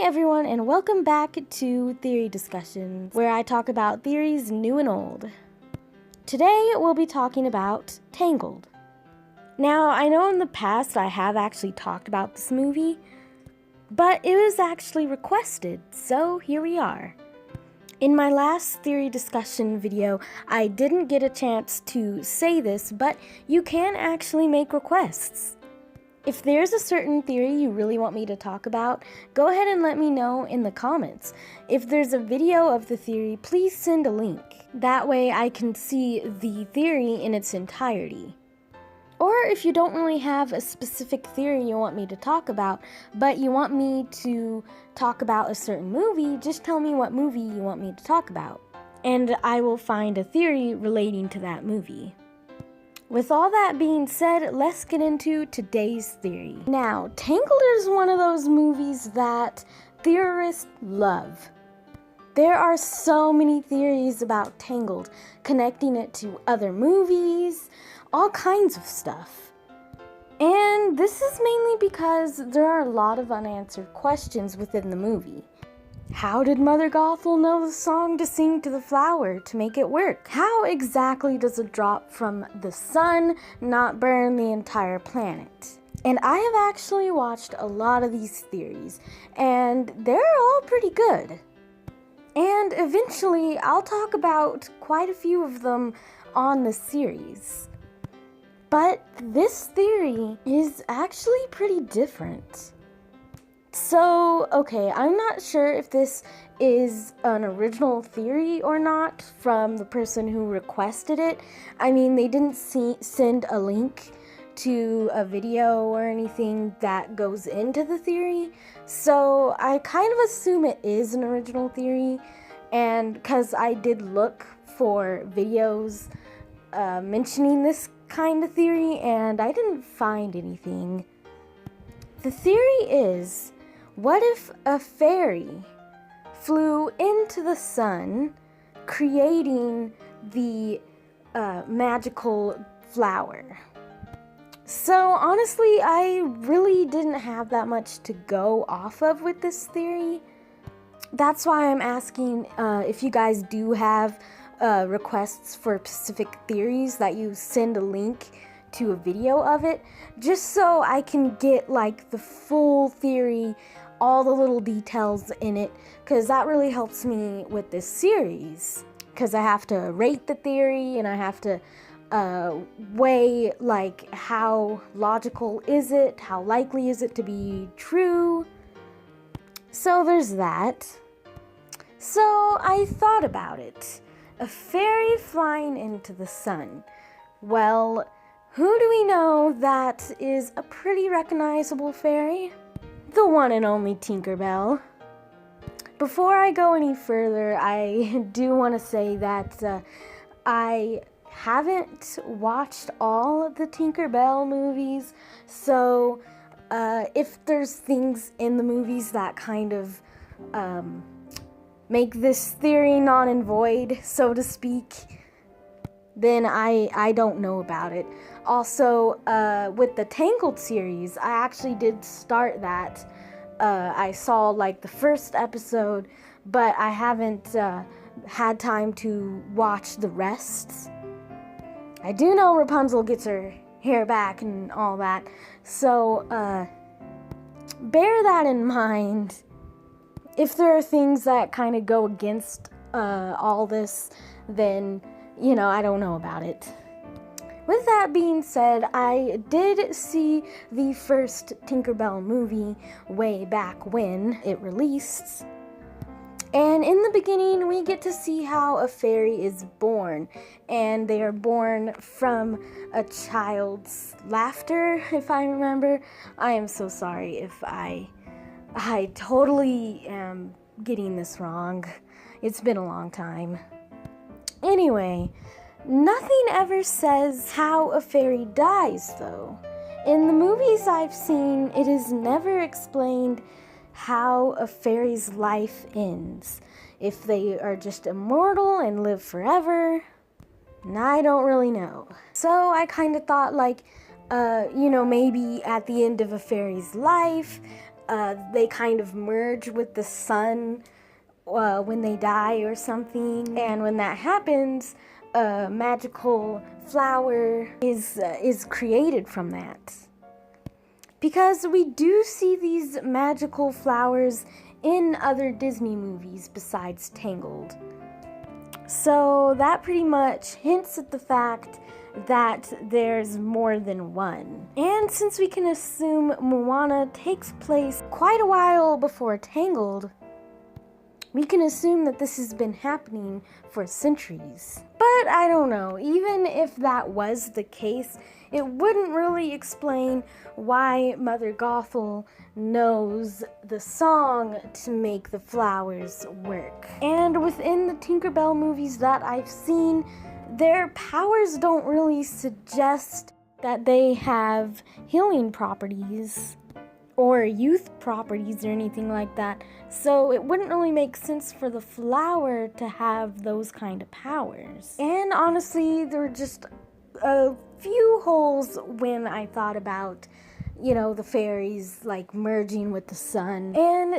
everyone, and welcome back to Theory Discussions, where I talk about theories new and old. Today we'll be talking about Tangled. Now, I know in the past I have actually talked about this movie, but it was actually requested, so here we are. In my last theory discussion video, I didn't get a chance to say this, but you can actually make requests. If there's a certain theory you really want me to talk about, go ahead and let me know in the comments. If there's a video of the theory, please send a link. That way I can see the theory in its entirety. Or if you don't really have a specific theory you want me to talk about, but you want me to talk about a certain movie, just tell me what movie you want me to talk about, and I will find a theory relating to that movie. With all that being said, let's get into today's theory. Now, Tangled is one of those movies that theorists love. There are so many theories about Tangled, connecting it to other movies, all kinds of stuff. And this is mainly because there are a lot of unanswered questions within the movie. How did Mother Gothel know the song to sing to the flower to make it work? How exactly does a drop from the sun not burn the entire planet? And I have actually watched a lot of these theories, and they're all pretty good. And eventually, I'll talk about quite a few of them on the series. But this theory is actually pretty different. So, okay, I'm not sure if this is an original theory or not from the person who requested it. I mean, they didn't send a link to a video or anything that goes into the theory, so I kind of assume it is an original theory, and because I did look for videos mentioning this kind of theory, and I didn't find anything. The theory is, what if a fairy flew into the sun, creating the magical flower? So honestly, I really didn't have that much to go off of with this theory. That's why I'm asking if you guys do have requests for specific theories, that you send a link to a video of it, just so I can get like the full theory, all the little details in it, because that really helps me with this series, because I have to rate the theory and I have to weigh like how logical is it, how likely is it to be true. So there's that. So I thought about it. A fairy flying into the sun. Well, who do we know that is a pretty recognizable fairy? The one and only Tinkerbell. Before I go any further, I do want to say that I haven't watched all of the Tinkerbell movies, so if there's things in the movies that kind of make this theory null and void, so to speak, then I don't know about it. Also, with the Tangled series, I actually did start that. I saw like the first episode, but I haven't had time to watch the rest. I do know Rapunzel gets her hair back and all that, so bear that in mind. If there are things that kind of go against all this, then, you know, I don't know about it. With that being said, I did see the first Tinkerbell movie way back when it released. And in the beginning, we get to see how a fairy is born. And they are born from a child's laughter, if I remember. I am so sorry if I totally am getting this wrong. It's been a long time. Anyway, nothing ever says how a fairy dies, though. In the movies I've seen, it is never explained how a fairy's life ends. If they are just immortal and live forever, I don't really know. So I kind of thought like, maybe at the end of a fairy's life, they kind of merge with the sun when they die or something. And when that happens, a magical flower is created from that. Because we do see these magical flowers in other Disney movies besides Tangled. So that pretty much hints at the fact that there's more than one. And since we can assume Moana takes place quite a while before Tangled, we can assume that this has been happening for centuries. But I don't know, even if that was the case, it wouldn't really explain why Mother Gothel knows the song to make the flowers work. And within the Tinkerbell movies that I've seen, their powers don't really suggest that they have healing properties or youth properties or anything like that. So it wouldn't really make sense for the flower to have those kind of powers. And honestly, there were just a few holes when I thought about, the fairies like merging with the sun. And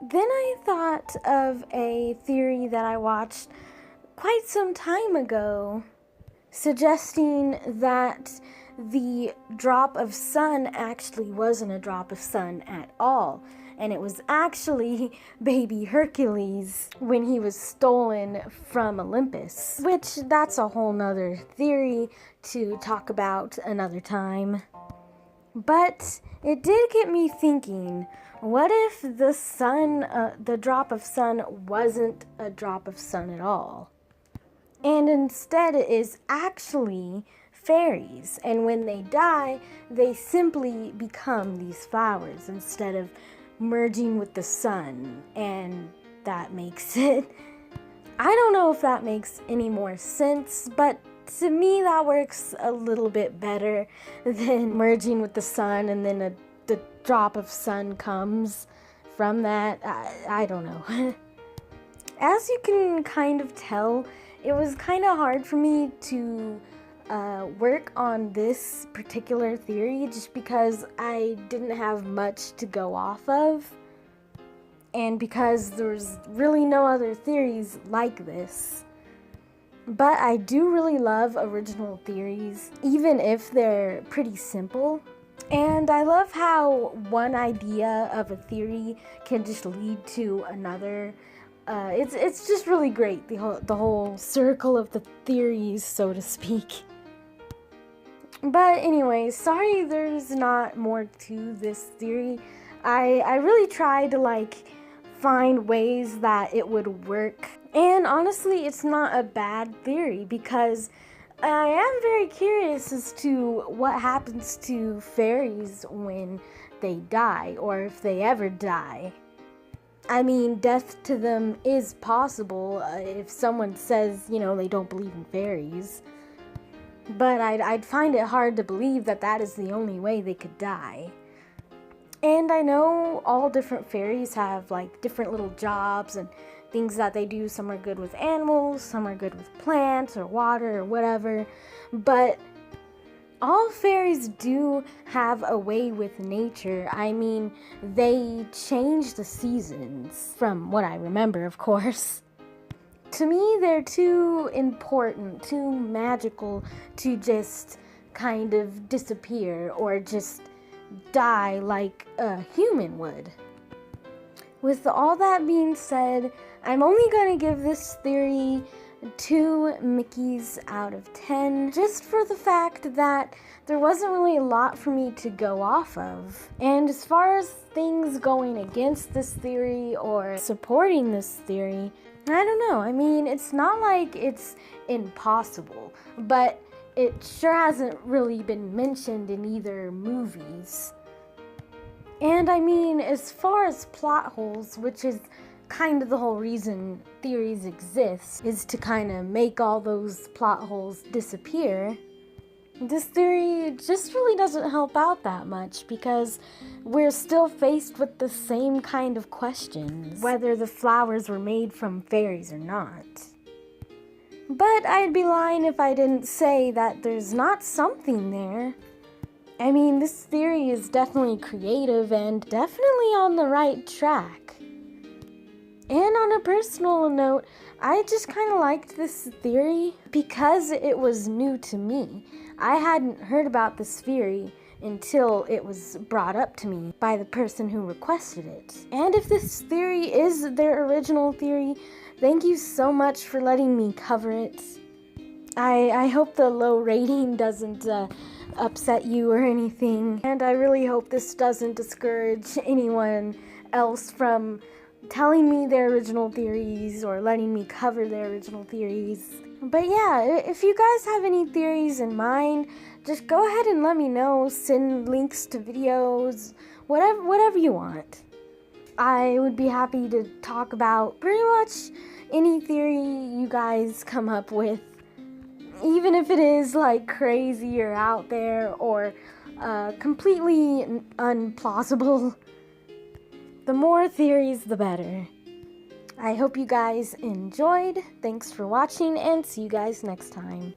then I thought of a theory that I watched quite some time ago, suggesting that the drop of sun actually wasn't a drop of sun at all, and it was actually baby Hercules when he was stolen from Olympus, which that's a whole nother theory to talk about another time. But it did get me thinking, what if the sun, the drop of sun wasn't a drop of sun at all? And instead it is actually fairies, and when they die, they simply become these flowers instead of merging with the sun, and that makes it... I don't know if that makes any more sense, but to me that works a little bit better than merging with the sun and then the drop of sun comes from that. I don't know. As you can kind of tell, it was kind of hard for me to work on this particular theory just because I didn't have much to go off of, and because there's really no other theories like this. But I do really love original theories, even if they're pretty simple. And I love how one idea of a theory can just lead to another. It's just really great, the whole circle of the theories, so to speak. But anyway, sorry there's not more to this theory. I really tried to find ways that it would work. And honestly, it's not a bad theory because I am very curious as to what happens to fairies when they die, or if they ever die. I mean, death to them is possible if someone says, they don't believe in fairies. But I'd find it hard to believe that that is the only way they could die. And I know all different fairies have different little jobs and things that they do. Some are good with animals, some are good with plants or water or whatever. But all fairies do have a way with nature. I mean, they change the seasons, from what I remember, of course. To me, they're too important, too magical to just kind of disappear or just die like a human would. With all that being said, I'm only going to give this theory 2 Mickeys out of 10, just for the fact that there wasn't really a lot for me to go off of. And as far as things going against this theory or supporting this theory, I don't know. I mean, it's not like it's impossible, but it sure hasn't really been mentioned in either movies. And I mean, as far as plot holes, which is kind of the whole reason theories exist, is to kind of make all those plot holes disappear. This theory just really doesn't help out that much because we're still faced with the same kind of questions, whether the flowers were made from fairies or not. But I'd be lying if I didn't say that there's not something there. I mean, this theory is definitely creative and definitely on the right track. And on a personal note, I just kind of liked this theory because it was new to me. I hadn't heard about this theory until it was brought up to me by the person who requested it. And if this theory is their original theory, thank you so much for letting me cover it. I hope the low rating doesn't upset you or anything, and I really hope this doesn't discourage anyone else from telling me their original theories or letting me cover their original theories. But yeah, if you guys have any theories in mind, just go ahead and let me know. Send links to videos, whatever you want. I would be happy to talk about pretty much any theory you guys come up with, even if it is like crazy or out there or completely unplausible. The more theories, the better. I hope you guys enjoyed. Thanks for watching, and see you guys next time.